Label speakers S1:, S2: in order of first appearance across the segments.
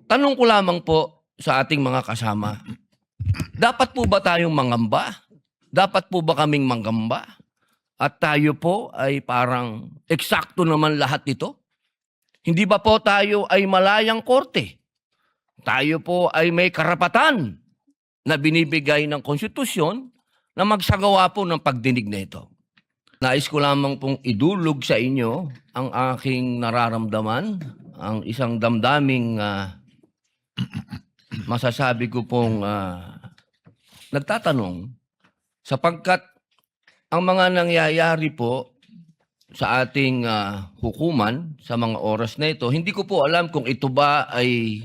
S1: Tanong ko lamang po sa ating mga kasama, dapat po ba tayong mangamba? Dapat po ba kaming manggamba? At tayo po ay parang eksakto naman lahat ito? Hindi ba po tayo ay malayang korte? Tayo po ay may karapatan na binibigay ng konstitusyon na magsagawa po ng pagdinig na ito. Nais ko lamang pong idulog sa inyo ang aking nararamdaman, ang isang damdaming masasabi ko pong nagtatanong sapagkat ang mga nangyayari po sa ating hukuman sa mga oras na ito, hindi ko po alam kung ito ba ay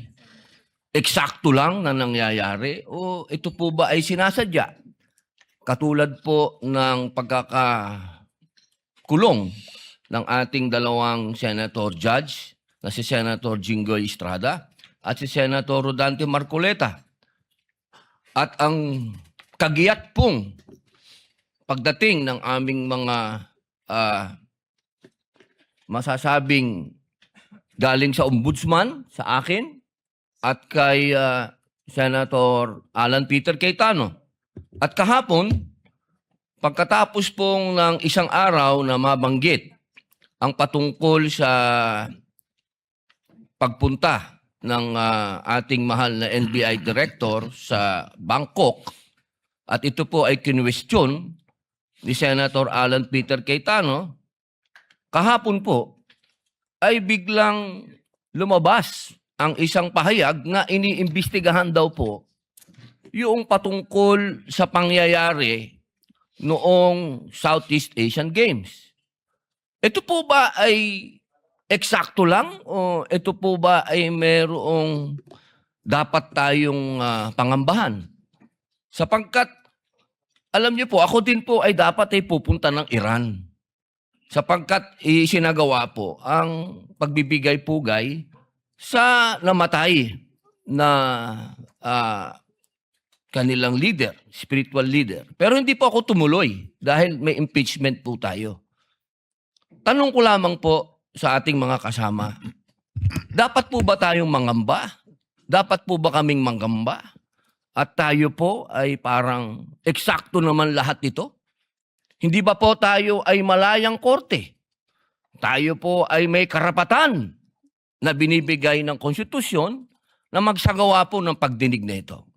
S1: eksakto lang na nangyayari o ito po ba ay sinasadya. Katulad po ng pagkakakulong ng ating dalawang senator judge na si Senator Jinggoy Estrada at si Senator Rodante Marcoleta. At ang kagiyat pong pagdating ng aming mga masasabing galing sa ombudsman, sa akin, at kay Senator Alan Peter Cayetano. At kahapon, pagkatapos pong ng isang araw na mabanggit ang patungkol sa pagpunta ng ating mahal na NBI Director sa Bangkok, at ito po ay kinwestiyon ni Senator Alan Peter Cayetano, kahapon po ay biglang lumabas ang isang pahayag na iniimbestigahan daw po yung patungkol sa pangyayari noong Southeast Asian Games. Ito po ba ay eksakto lang o ito po ba ay merong dapat tayong pangambahan? Sapagkat alam niyo po, ako din po ay dapat ay pupunta ng Iran. Sapagkat isinagawa po ang pagbibigay-pugay sa namatay na kanilang leader, spiritual leader. Pero hindi po ako tumuloy dahil may impeachment po tayo. Tanong ko lamang po sa ating mga kasama, dapat po ba tayong mangamba? Dapat po ba kaming manggamba? At tayo po ay parang eksakto naman lahat ito? Hindi ba po tayo ay malayang korte? Tayo po ay may karapatan na binibigay ng konstitusyon na magsagawa po ng pagdinig na ito.